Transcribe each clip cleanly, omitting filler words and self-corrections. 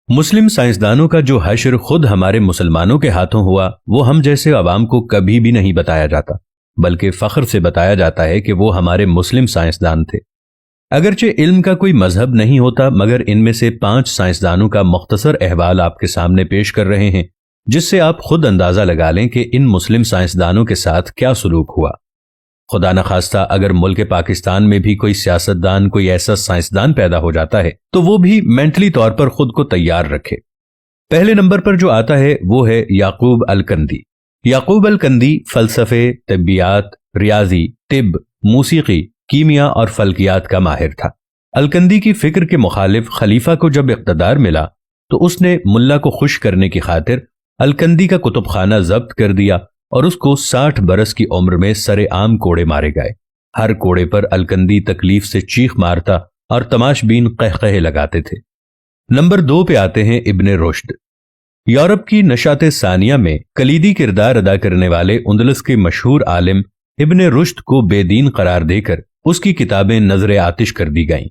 मुस्लिम साइंसदानों का जो हश्र खुद हमारे मुसलमानों के हाथों हुआ, वो हम जैसे अवाम को कभी भी नहीं बताया जाता, बल्कि फख्र से बताया जाता है कि वो हमारे मुस्लिम साइंसदान थे। अगरचे इल्म का कोई मजहब नहीं होता, मगर इनमें से 5 साइंसदानों का मुख्तसर अहवाल आपके सामने पेश कर रहे हैं, जिससे आप खुद अंदाजा लगा लें कि इन मुस्लिम साइंसदानों के साथ क्या सलूक हुआ। खुदा न खास्ता अगर मुल्क पाकिस्तान में भी कोई सियासतदान, कोई ऐसा साइंसदान पैदा हो जाता है तो वो भी मेंटली तौर पर खुद को तैयार रखे। पहले नंबर पर जो आता है वो है याकूब अल-कंदी। याकूब अल-कंदी फलसफे, तिब्बियात, रियाजी, तिब, मूसीकी, कीमिया और फल्कियात का माहिर था। अल-कंदी की फिक्र के मुखालिफ खलीफा को जब इख्तदार मिला तो उसने मुल्ला को खुश करने की खातिर अल-कंदी का कुतुबखाना जब्त कर दिया और उसको 60 बरस की उम्र में सरे आम कोड़े मारे गए। हर कोड़े पर अल-कंदी तकलीफ से चीख मारता और तमाशबीन कहकहे लगाते थे। नंबर 2 पे आते हैं इब्ने रुश्द। यूरोप की नशात सानिया में कलीदी किरदार अदा करने वाले उंदलस के मशहूर आलिम इब्ने रुश्द को बेदीन करार देकर उसकी किताबें नजर आतिश कर दी गईं।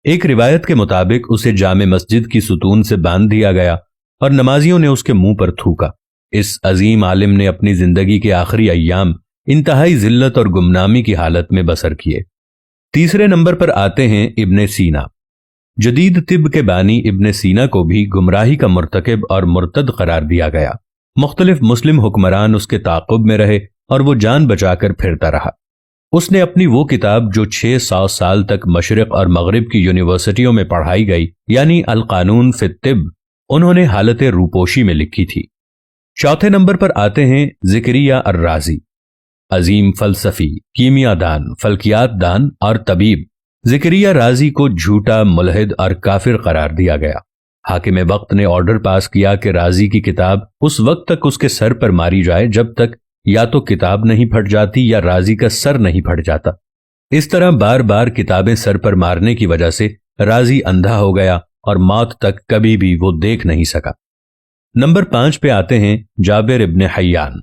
एक रिवायत के मुताबिक उसे जामे मस्जिद की सुतून से बांध दिया गया और नमाजियों ने उसके मुंह पर थूका। इस अजीम आलिम ने अपनी जिंदगी के आखिरी अय्याम इंतहाई जिल्लत और गुमनामी की हालत में बसर किए। तीसरे नंबर पर आते हैं इब्ने सीना। जदीद तिब के बानी इब्ने सीना को भी गुमराही का मुर्तकिब और मुर्तद करार दिया गया। मुख्तलिफ मुस्लिम हुक्मरान उसके ताक़ुब में रहे और वो जान बचाकर फिरता रहा। उसने अपनी वो किताब जो 600 साल तक मशरिक और मगरिब की यूनिवर्सिटियों में पढ़ाई गई, यानी अल कानून फित तिब, उन्होंने हालत रूपोशी में लिखी थी। चौथे नंबर पर आते हैं ज़िक्रिया अर्राज़ी। अजीम फलसफी, कीमियादान, फल्कियात दान और तबीब ज़िक्रिया राज़ी को झूठा, मुलहिद और काफिर करार दिया गया। हाकिम वक्त ने ऑर्डर पास किया कि राज़ी की किताब उस वक्त तक उसके सर पर मारी जाए जब तक या तो किताब नहीं फट जाती या राज़ी का सर नहीं फट जाता। इस तरह बार बार किताबें सर पर मारने की वजह से राज़ी अंधा हो गया और मौत तक कभी भी वो देख नहीं सका। नंबर 5 पे आते हैं जाबिर इब्ने हय्यान।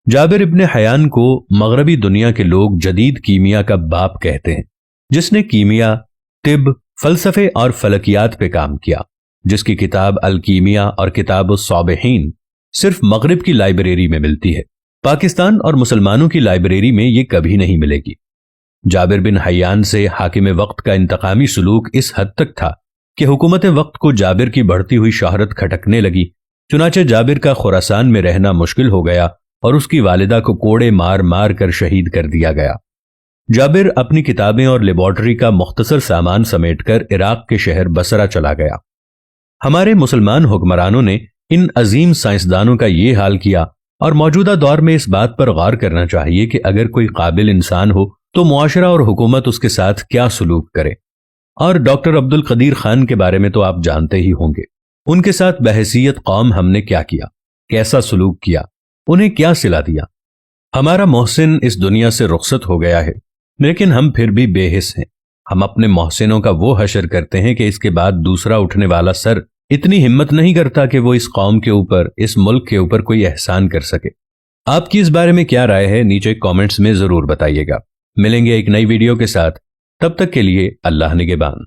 जाबिर इब्ने हय्यान को मगरबी दुनिया के लोग जदीद कीमिया का बाप कहते हैं, जिसने कीमिया, तिब, फलसफे और फलकियात पे काम किया, जिसकी किताब अल कीमिया और किताब उस-साबिहीन सिर्फ मगरिब की लाइब्रेरी में मिलती है। पाकिस्तान और मुसलमानों की लाइब्रेरी में ये कभी नहीं मिलेगी। जाबिर बिन हय्यान से हाकिम वक्त का इंतकामी सलूक इस हद तक था कि हुकूमत वक्त को जाबिर की बढ़ती हुई शोहरत खटकने लगी। चुनाचे जाबिर का खुरासान में रहना मुश्किल हो गया और उसकी वालिदा को कोड़े मार मार कर शहीद कर दिया गया। जाबिर अपनी किताबें और लेबॉर्टरी का मुख्तसर सामान समेटकर इराक के शहर बसरा चला गया। हमारे मुसलमान हुक्मरानों ने इन अजीम साइंसदानों का ये हाल किया और मौजूदा दौर में इस बात पर गौर करना चाहिए कि अगर कोई काबिल इंसान हो तो मुआशरा और हुकूमत उसके साथ क्या सलूक करे। और डॉक्टर अब्दुल कदीर खान के बारे में तो आप जानते ही होंगे। उनके साथ बहसीयत कौम हमने क्या किया, कैसा सलूक किया, उन्हें क्या सिला दिया। हमारा मोहसिन इस दुनिया से रुखसत हो गया है, लेकिन हम फिर भी बेहिस हैं। हम अपने मोहसिनों का वो हशर करते हैं कि इसके बाद दूसरा उठने वाला सर इतनी हिम्मत नहीं करता कि वो इस कौम के ऊपर, इस मुल्क के ऊपर कोई एहसान कर सके। आपकी इस बारे में क्या राय है, नीचे कमेंट्स में जरूर बताइएगा। मिलेंगे एक नई वीडियो के साथ, तब तक के लिए अल्लाह निगहबान।